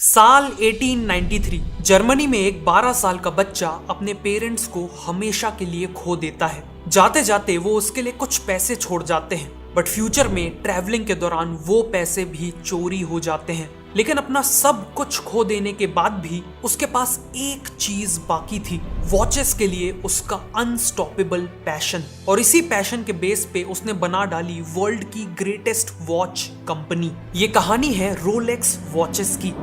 साल 1893 जर्मनी में एक 12 साल का बच्चा अपने पेरेंट्स को हमेशा के लिए खो देता है। जाते जाते वो उसके लिए कुछ पैसे छोड़ जाते हैं, बट फ्यूचर में ट्रैवलिंग के दौरान वो पैसे भी चोरी हो जाते हैं। लेकिन अपना सब कुछ खो देने के बाद भी उसके पास एक चीज बाकी थी, वॉचेस के लिए उसका अनस्टॉपेबल पैशन। और इसी पैशन के बेस पे उसने बना डाली वर्ल्ड की ग्रेटेस्ट वॉच कंपनी। ये कहानी है रोलेक्स वॉचेस की।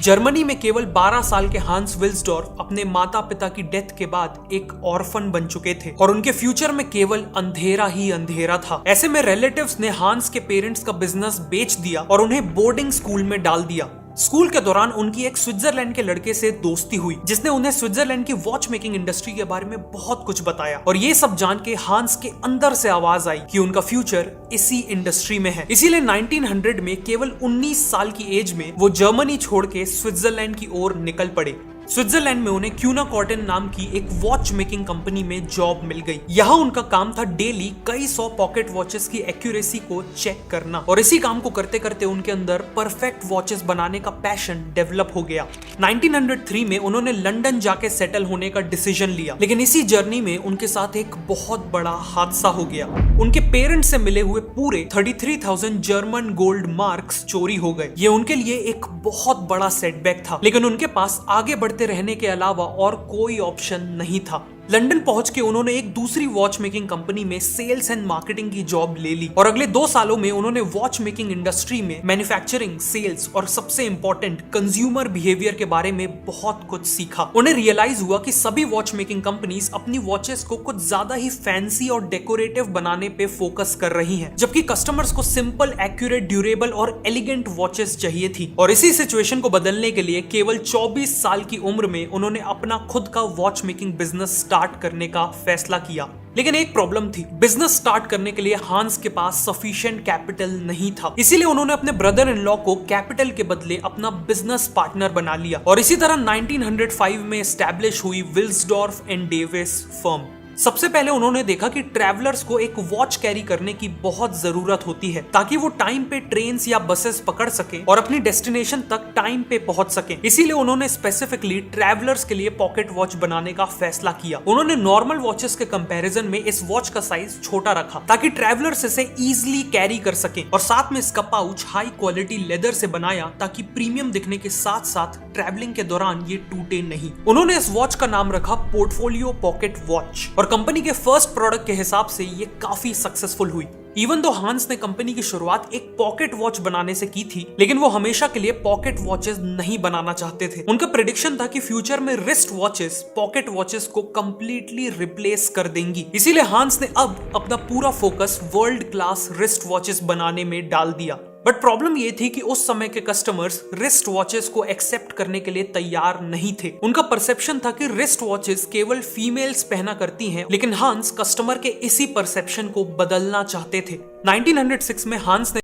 जर्मनी में केवल 12 साल के हांस विल्सडॉर्फ अपने माता पिता की डेथ के बाद एक ऑर्फन बन चुके थे और उनके फ्यूचर में केवल अंधेरा ही अंधेरा था। ऐसे में रिलेटिव्स ने हांस के पेरेंट्स का बिजनेस बेच दिया और उन्हें बोर्डिंग स्कूल में डाल दिया। स्कूल के दौरान उनकी एक स्विट्जरलैंड के लड़के से दोस्ती हुई, जिसने उन्हें स्विट्जरलैंड की वॉच मेकिंग इंडस्ट्री के बारे में बहुत कुछ बताया। और ये सब जान के हांस के अंदर से आवाज आई कि उनका फ्यूचर इसी इंडस्ट्री में है। इसीलिए 1900 में केवल 19 साल की एज में वो जर्मनी छोड़ के स्विट्जरलैंड की ओर निकल पड़े। स्विट्जरलैंड में उन्हें क्यूना कॉटन नाम की एक वॉच मेकिंग कंपनी में जॉब मिल गई। यहाँ उनका काम था डेली कई 100 पॉकेट वॉचेस की एक्यूरेसी को चेक करना। और इसी काम को करते करते उनके अंदर परफेक्ट वॉचेस बनाने का पैशन डेवलप हो गया। 1903 में उन्होंने लंदन जाके सेटल होने का डिसीजन लिया, लेकिन इसी जर्नी में उनके साथ एक बहुत बड़ा हादसा हो गया। उनके पेरेंट्स से मिले हुए पूरे 33,000 जर्मन गोल्ड मार्क्स चोरी हो गए। ये उनके लिए एक बहुत बड़ा सेटबैक था, लेकिन उनके पास आगे बढ़ते रहने के अलावा और कोई ऑप्शन नहीं था। लंदन पहुंच के उन्होंने एक दूसरी वॉच मेकिंग कंपनी में सेल्स एंड मार्केटिंग की जॉब ले ली और अगले 2 सालों में उन्होंने वॉच मेकिंग इंडस्ट्री में मैन्युफैक्चरिंग, सेल्स और सबसे इंपॉर्टेंट कंज्यूमर बिहेवियर के बारे में बहुत कुछ सीखा। उन्हें रियलाइज हुआ कि सभी वॉच मेकिंग कंपनीज अपनी वॉचेस को कुछ ज्यादा ही फैंसी और डेकोरेटिव बनाने पे फोकस कर रही हैं, जबकि कस्टमर्स को सिंपल, एक्यूरेट, ड्यूरेबल और एलिगेंट वॉचेस चाहिए थी। और इसी सिचुएशन को बदलने के लिए केवल 24 साल की उम्र में उन्होंने अपना खुद का वॉच मेकिंग बिजनेस स्टार्ट करने का फैसला किया। लेकिन एक प्रॉब्लम थी, बिजनेस स्टार्ट करने के लिए हांस के पास सफिशिएंट कैपिटल नहीं था। इसीलिए उन्होंने अपने ब्रदर इन लॉ को कैपिटल के बदले अपना बिजनेस पार्टनर बना लिया और इसी तरह 1905 में एस्टैब्लिश हुई विल्सडॉर्फ एंड डेविस फर्म। सबसे पहले उन्होंने देखा कि ट्रैवलर्स को एक वॉच कैरी करने की बहुत जरूरत होती है ताकि वो टाइम पे ट्रेन्स या बसेस पकड़ सकें और अपनी डेस्टिनेशन तक टाइम पे पहुंच सकें। इसीलिए उन्होंने स्पेसिफिकली ट्रैवलर्स के लिए पॉकेट वॉच बनाने का फैसला किया। उन्होंने नॉर्मल वॉचेस के कंपैरिजन में इस वॉच का साइज छोटा रखा ताकि ट्रैवलर्स इसे इजीली कैरी कर सकें और साथ में इसका पाउच हाई क्वालिटी लेदर से बनाया ताकि प्रीमियम दिखने के साथ साथ ट्रैवलिंग के दौरान ये टूटे नहीं। उन्होंने इस वॉच का नाम रखा पोर्टफोलियो पॉकेट वॉच और कंपनी के फर्स्ट प्रोडक्ट के हिसाब से ये काफी सक्सेसफुल हुई। इवन दो हांस ने कंपनी की शुरुआत एक पॉकेट वॉच बनाने से की थी, लेकिन वो हमेशा के लिए पॉकेट वॉचेस नहीं बनाना चाहते थे। उनका प्रेडिक्शन था कि फ्यूचर में रिस्ट वॉचेस पॉकेट वॉचेस को कंप्लीटली रिप्लेस कर देंगी। इसीलिए हांस ने अब अपना पूरा focus world class wrist watches बनाने में डाल दिया। बट प्रॉब्लम ये थी कि उस समय के कस्टमर्स रिस्ट वॉचेस को एक्सेप्ट करने के लिए तैयार नहीं थे। उनका परसेप्शन था कि रिस्ट वॉचेस केवल फीमेल्स पहना करती हैं, लेकिन हांस कस्टमर के इसी परसेप्शन को बदलना चाहते थे। 1906 में हांस ने